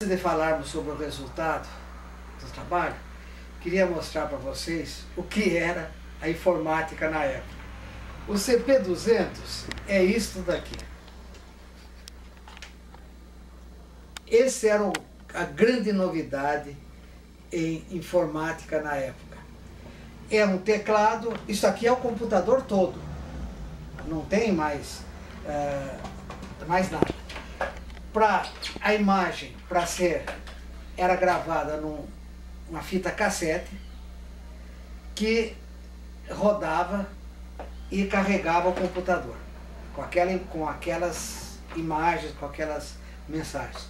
Antes de falarmos sobre o resultado do trabalho, queria mostrar para vocês o que era a informática na época. O CP200 é isto daqui. Esse era a grande novidade em informática na época. É um teclado, isso aqui é o computador todo, não tem mais nada. Para a imagem, era gravada numa fita cassete que rodava e carregava o computador com aquelas imagens, com aquelas mensagens.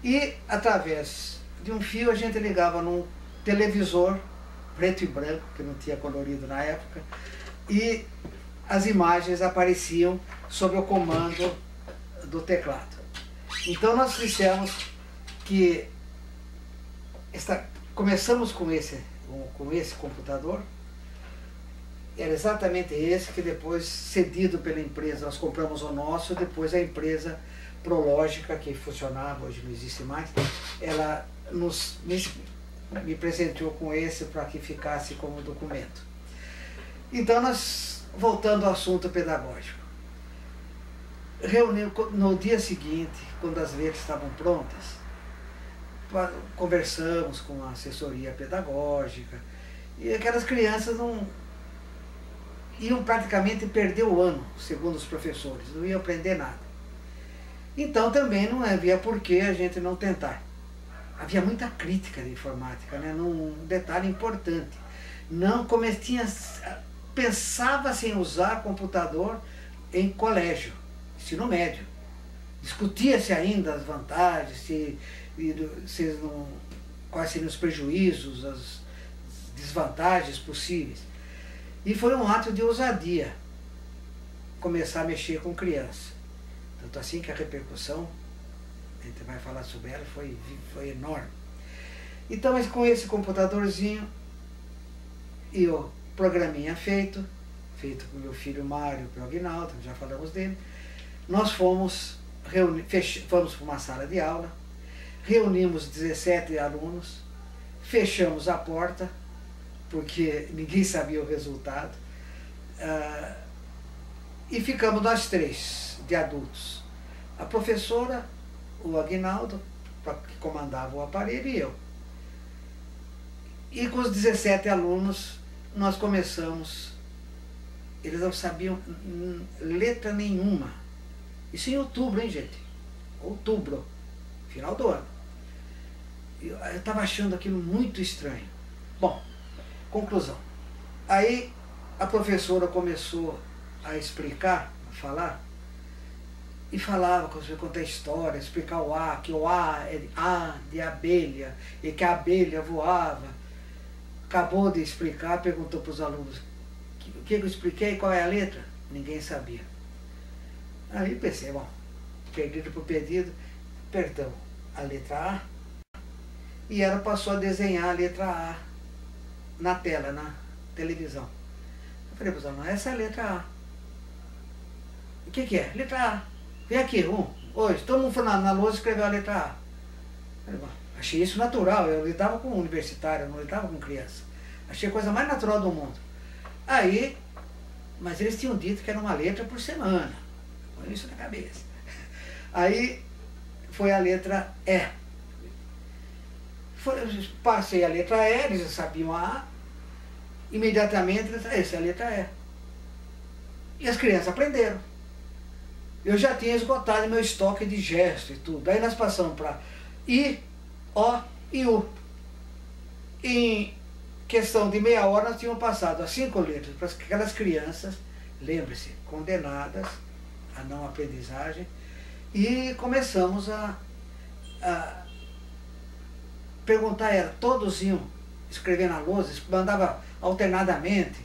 E através de um fio a gente ligava num televisor preto e branco, que não tinha colorido na época, e as imagens apareciam sob o comando do teclado. Então nós dissemos que começamos com esse computador. Era exatamente esse que depois, cedido pela empresa, nós compramos o nosso, depois a empresa Prológica, que funcionava, hoje não existe mais, ela me presenteou com esse para que ficasse como documento. Então nós, voltando ao assunto pedagógico, no dia seguinte, quando as letras estavam prontas, conversamos com a assessoria pedagógica, e aquelas crianças iam praticamente perder o ano, segundo os professores, não iam aprender nada. Então também não havia por que a gente não tentar. Havia muita crítica de informática, né? Um detalhe importante, pensava-se em usar computador em colégio, ensino médio. Discutia-se ainda as vantagens, quais seriam os prejuízos, as desvantagens possíveis. E foi um ato de ousadia começar a mexer com criança. Tanto assim que a repercussão, a gente vai falar sobre ela, foi enorme. Então, com esse computadorzinho e o programinha feito com meu filho Mário Prognaldo, já falamos dele, nós fomos para uma sala de aula, reunimos 17 alunos, fechamos a porta, porque ninguém sabia o resultado, e ficamos nós três, de adultos. A professora, o Aguinaldo, que comandava o aparelho, e eu. E com os 17 alunos, nós começamos, eles não sabiam letra nenhuma. Isso em outubro, hein, gente? Outubro, final do ano. Eu estava achando aquilo muito estranho. Bom, conclusão. Aí a professora começou a explicar, a falar, e falava, contar a história, explicar o A, que o A é A de abelha, e que a abelha voava. Acabou de explicar, perguntou para os alunos, o que eu expliquei, qual é a letra? Ninguém sabia. Aí pensei, bom, perdido por pedido, perdão, a letra A, e ela passou a desenhar a letra A na tela, na televisão. Eu falei para os alunos, essa é a letra A. O que é? Letra A. Vem aqui, hoje, todo mundo foi na lousa e escreveu a letra A. Eu falei, bom, achei isso natural, eu lidava com universitário, eu não lidava com criança. Achei a coisa mais natural do mundo. Aí, mas eles tinham dito que era uma letra por semana. Põe isso na cabeça. Aí foi a letra E. Passei a letra E, eles já sabiam a A. Imediatamente, essa é a letra E. E as crianças aprenderam. Eu já tinha esgotado meu estoque de gesto e tudo. Aí nós passamos para I, O e U. Em questão de meia hora, nós tínhamos passado as 5 letras para aquelas crianças, lembre-se, condenadas à não aprendizagem, e começamos a perguntar a ela, todos iam escrever na lousa, mandava alternadamente.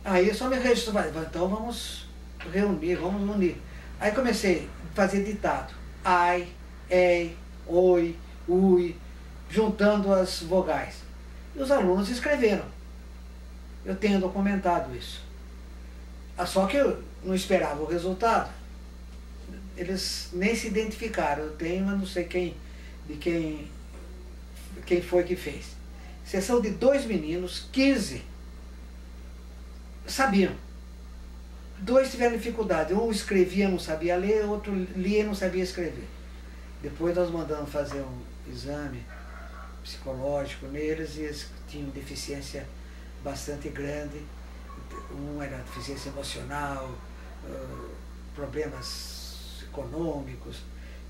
Aí eu só me registrou, então vamos reunir, vamos unir. Aí comecei a fazer ditado, ai, ei, oi, ui, juntando as vogais. E os alunos escreveram. Eu tenho documentado isso. Só que eu não esperava o resultado. Eles nem se identificaram. Eu tenho, mas não sei quem de quem foi que fez. Exceção de 2 meninos, 15 sabiam. 2 tiveram dificuldade. Um escrevia, não sabia ler, outro lia e não sabia escrever. Depois nós mandamos fazer um exame psicológico neles e eles tinham deficiência bastante grande. Um era deficiência emocional, problemas econômicos.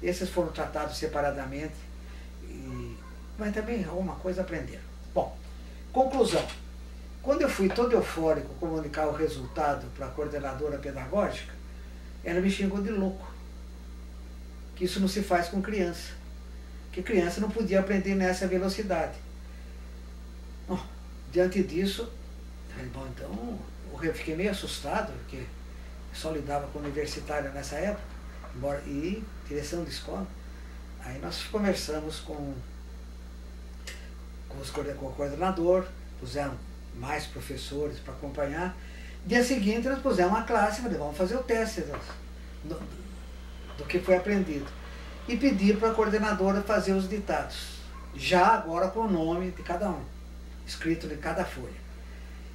Esses foram tratados separadamente, mas também alguma coisa aprenderam. Bom, conclusão. Quando eu fui todo eufórico comunicar o resultado para a coordenadora pedagógica, ela me xingou de louco. Que isso não se faz com criança. Que criança não podia aprender nessa velocidade. Bom, diante disso, bom, então, eu fiquei meio assustado, porque só lidava com universitária nessa época, e direção de escola. Aí nós conversamos com o coordenador, pusemos mais professores para acompanhar. Dia seguinte nós pusemos uma classe, falei, vamos fazer o teste do que foi aprendido. E pedi para a coordenadora fazer os ditados, já agora com o nome de cada um, escrito em cada folha.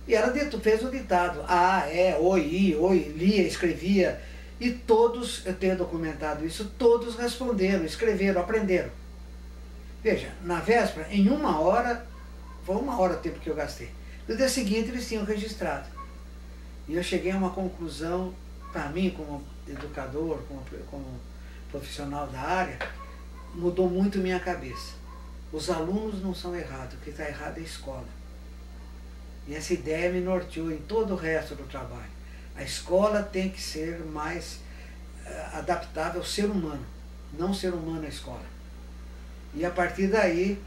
E ela fez o ditado, a, é, oi, i, oi, lia, escrevia, e todos, eu tenho documentado isso, todos responderam, escreveram, aprenderam. Veja, na véspera, em 1 hora, foi 1 hora o tempo que eu gastei. No dia seguinte eles tinham registrado. E eu cheguei a uma conclusão, para mim, como educador, como profissional da área, mudou muito minha cabeça. Os alunos não são errados, o que está errado é a escola. E essa ideia me norteou em todo o resto do trabalho. A escola tem que ser mais adaptável ao ser humano, não ser humano à escola. E a partir daí,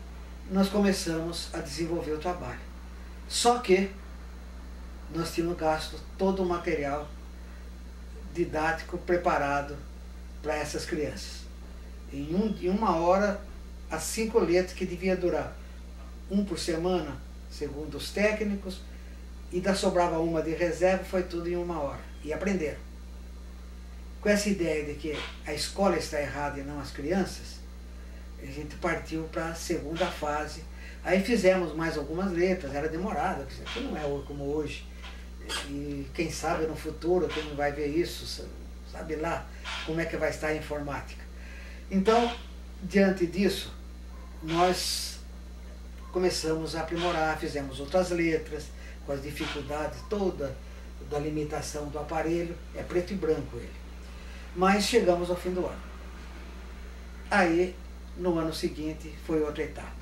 nós começamos a desenvolver o trabalho. Só que nós tínhamos gasto todo o material didático preparado para essas crianças. Em 1 hora, as 5 letras que devia durar 1 por semana, segundo os técnicos, e ainda sobrava uma de reserva, foi tudo em 1 hora. E aprenderam. Com essa ideia de que a escola está errada e não as crianças, a gente partiu para a segunda fase. Aí fizemos mais algumas letras, era demorado, porque não é como hoje. E quem sabe no futuro, quem não vai ver isso, sabe lá como é que vai estar a informática. Então, diante disso, nós começamos a aprimorar, fizemos outras letras, com as dificuldades toda da limitação do aparelho, é preto e branco ele. Mas chegamos ao fim do ano. Aí, no ano seguinte, foi outra etapa.